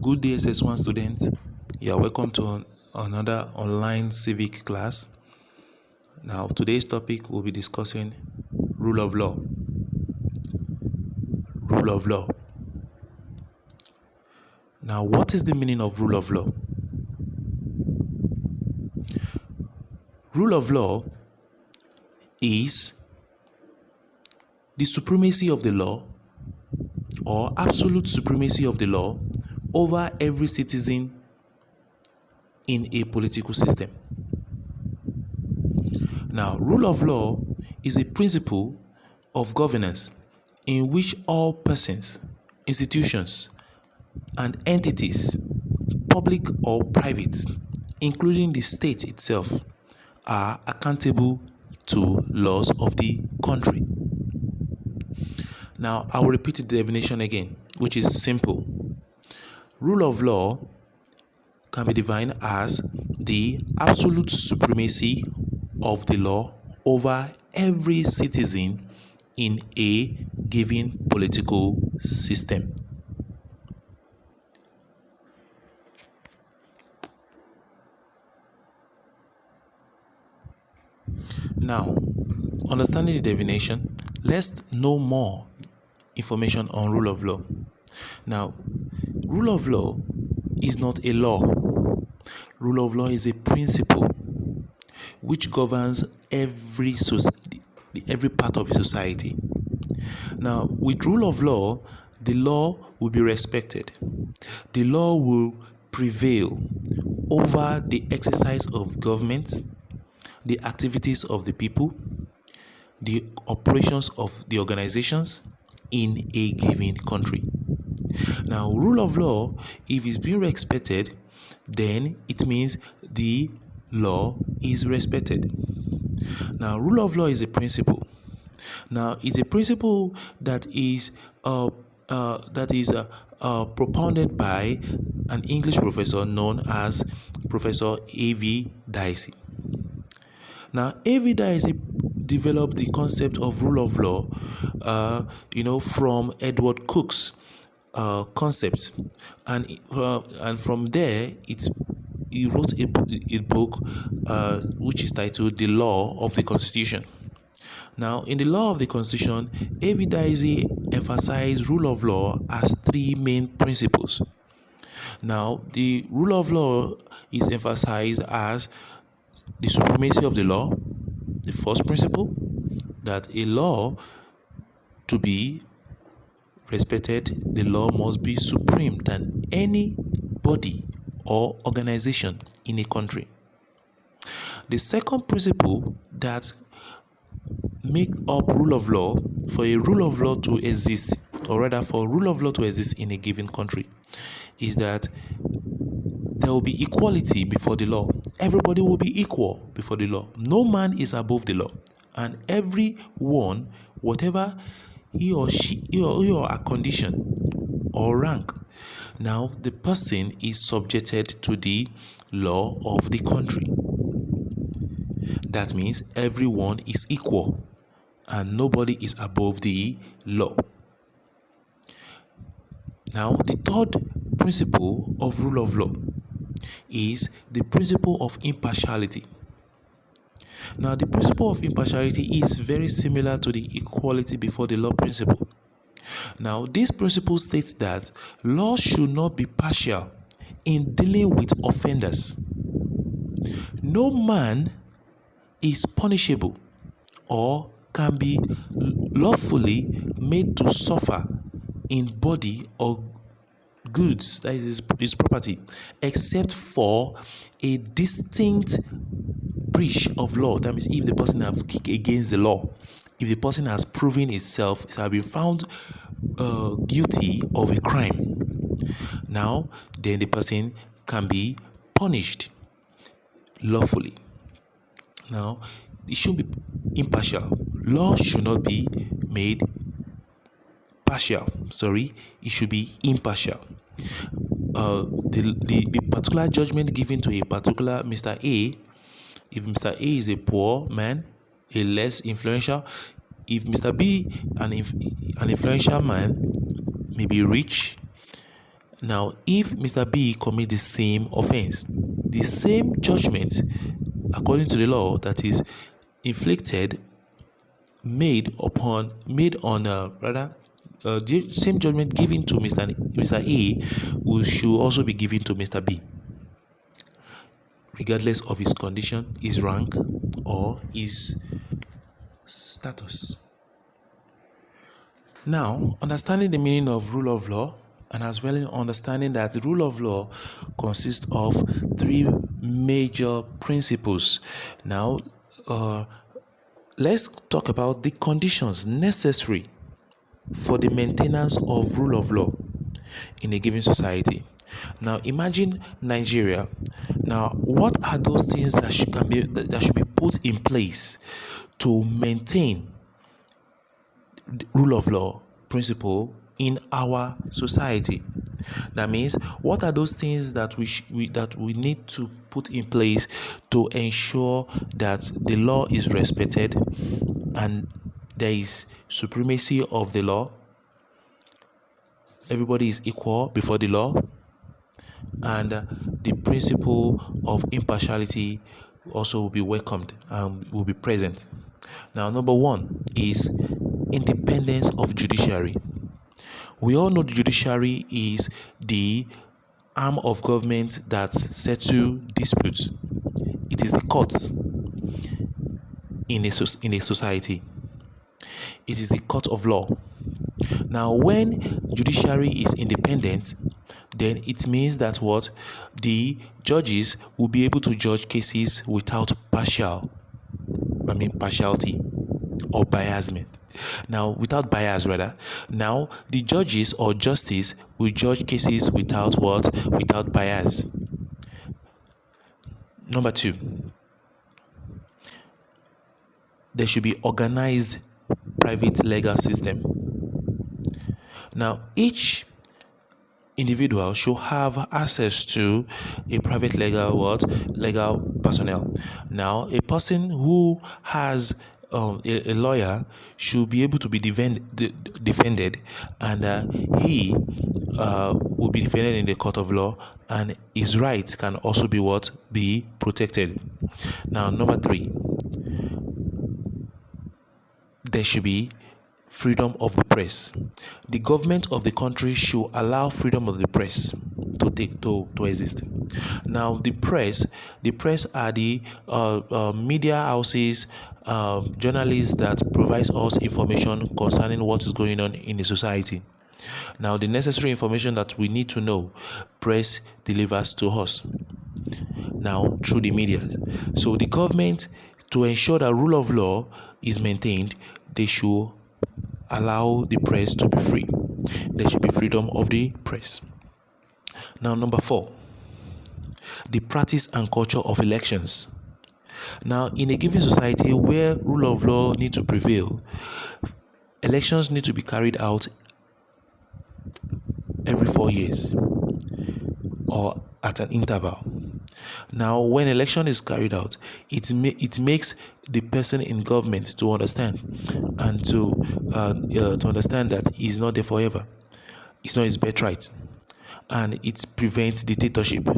Good day, SS1 students. You are welcome to another online civic class. Now, today's topic will be discussing rule of law. Rule of law. Now, what is the meaning of rule of law? Rule of law is the supremacy of the law or absolute supremacy of the law over every citizen in a political system. Now, rule of law is a principle of governance in which all persons, institutions, and entities, public or private, including the state itself, are accountable to laws of the country. Now, I will repeat the definition again, which is simple. Rule of law can be defined as the absolute supremacy of the law over every citizen in a given political system. Now, understanding the definition, let's know more information on rule of law. Now, rule of law is not a law. Rule of law is a principle which governs every part of a society. Now, with rule of law, the law will be respected. The law will prevail over the exercise of government, the activities of the people, the operations of the organizations in a given country. Now, rule of law, if it's being respected, then it means the law is respected. Now, rule of law is a principle. Now, it's a principle that is propounded by an English professor known as Professor A.V. Dicey. Now, A.V. Dicey developed the concept of rule of law, from Edward Cook's concept, and from there he wrote a book which is titled The Law of the Constitution. Now, in the Law of the Constitution, A.V. Dicey emphasized rule of law as three main principles. Now, the rule of law is emphasized as the supremacy of the law, the first principle, that a law to be respected, the law must be supreme than any body or organization in a country. The second principle that make up rule of law, for a rule of law to exist, or rather for rule of law to exist in a given country, is that there will be equality before the law. Everybody will be equal before the law. No man is above the law, and everyone, whatever he or her condition or rank, now the person is subjected to the law of the country. That means everyone is equal and nobody is above the law. Now, the third principle of rule of law is the principle of impartiality. Now, the principle of impartiality is very similar to the equality before the law principle. Now, this principle states that law should not be partial in dealing with offenders. No man is punishable or can be lawfully made to suffer in body or goods, that is his property, except for a distinct breach of law. That means if the person has kicked against the law, if the person has proven itself, it has been found guilty of a crime, now then the person can be punished lawfully. Now, it should be impartial. Law should not be made partial. It should be impartial. The particular judgment given to a particular Mr. A, if Mr. A is a poor man, a less influential, if Mr. B, an influential man, may be rich, Now, if Mr. B commits the same offense, the same judgment, according to the law, that is inflicted, made on rather the same judgment given to Mr. A should also be given to Mr. B, regardless of his condition, his rank, or his status. Now, understanding the meaning of rule of law, and as well as understanding that the rule of law consists of three major principles. Now, let's talk about the conditions necessary for the maintenance of rule of law in a given society. Now, imagine Nigeria. Now, what are those things that should be put in place to maintain the rule of law principle in our society? That means, what are those things that we need to put in place to ensure that the law is respected and there is supremacy of the law? Everybody is equal before the law, and the principle of impartiality also will be welcomed and will be present. Now, number one is independence of judiciary. We all know the judiciary is the arm of government that settle disputes. It is the courts in a society. It is the court of law. Now, when judiciary is independent, then it means that the judges will be able to judge cases without partiality or biasment. Now, without bias rather. Now, the judges or justice will judge cases without bias. Number two, there should be organized private legal system. Now, each individual should have access to a private legal personnel. Now, a person who has a lawyer should be able to be defended, and he will be defended in the court of law, and his rights can also be protected. Now, number three, there should be freedom of the press. The government of the country should allow freedom of the press to exist. Now, the press are the media houses, journalists that provide us information concerning what is going on in the society. Now, the necessary information that we need to know, press delivers to us now through the media. So the government, to ensure that rule of law is maintained, they should allow the press to be free. There should be freedom of the press. Now, number four, the practice and culture of elections. Now, in a given society where rule of law needs to prevail, elections need to be carried out every 4 years or at an interval. Now, when election is carried out, it makes the person in government to understand and to understand that he's not there forever. It's not his birthright, and it prevents dictatorship.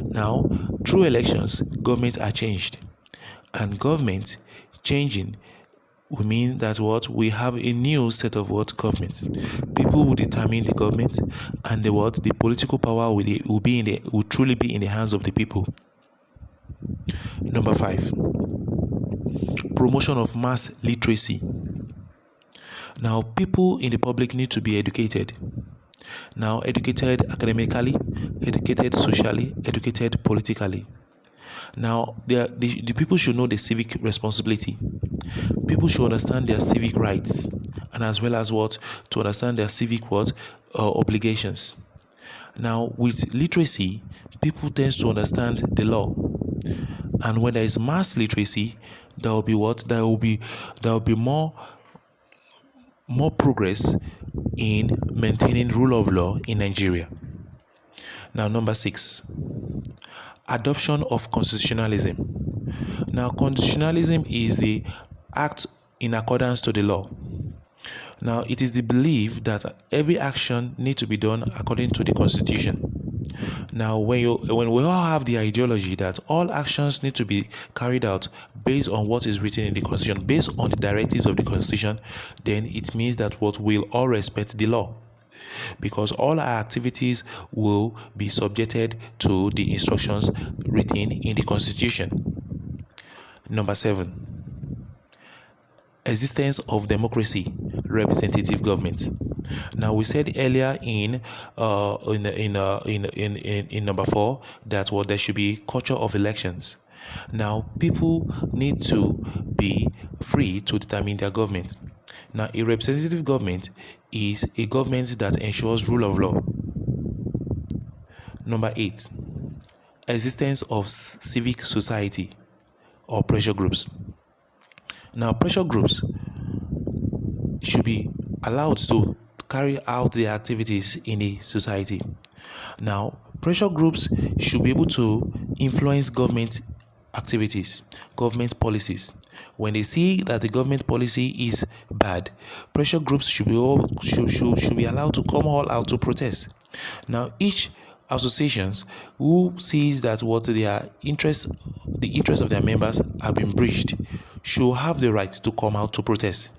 Now, through elections, governments are changed, and government changing will mean that we have a new set of government. People will determine the government, and the political power will truly be in the hands of the people. Number five, promotion of mass literacy. Now, people in the public need to be educated. Now, educated academically, educated socially, educated politically. Now, the people should know the civic responsibility. People should understand their civic rights, and as well as to understand their civic obligations. Now, with literacy, people tend to understand the law, and when there is mass literacy, there will be more progress in maintaining rule of law in Nigeria. Now, number six, adoption of constitutionalism. Now, constitutionalism is the act in accordance to the law. Now, it is the belief that every action needs to be done according to the Constitution. Now, when we all have the ideology that all actions need to be carried out based on what is written in the Constitution, based on the directives of the Constitution, then it means that what we'll all respect the law, because all our activities will be subjected to the instructions written in the Constitution. Number 7, existence of democracy, representative government. Now, we said earlier in number 4 that there should be culture of elections. Now, people need to be free to determine their government. Now, a representative government is a government that ensures rule of law. Number 8, existence of civic society or pressure groups. Now, pressure groups should be allowed to carry out their activities in a society. Now, pressure groups should be able to influence government activities, government policies. When they see that the government policy is bad, pressure groups should be allowed to come all out to protest. Now, each associations who sees that the interests of their members have been breached should have the right to come out to protest.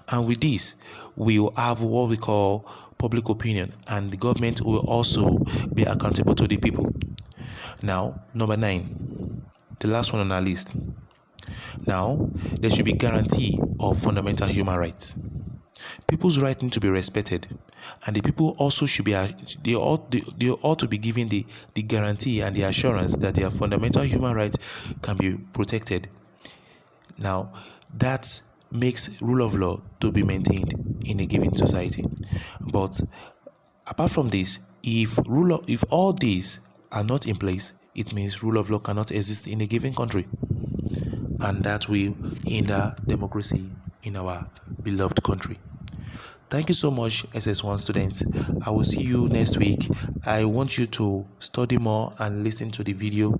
And with this, we will have what we call public opinion, and the government will also be accountable to the people. Now, number 9, the last one on our list. Now, there should be guarantee of fundamental human rights. People's rights need to be respected, and the people also should be they ought to be given the guarantee and the assurance that their fundamental human rights can be protected. Now, that makes rule of law to be maintained in a given society. But apart from this, if all these are not in place, it means rule of law cannot exist in a given country, and that will hinder democracy in our beloved country. Thank you so much, SS1 students. I will see you next week. I want you to study more and listen to the video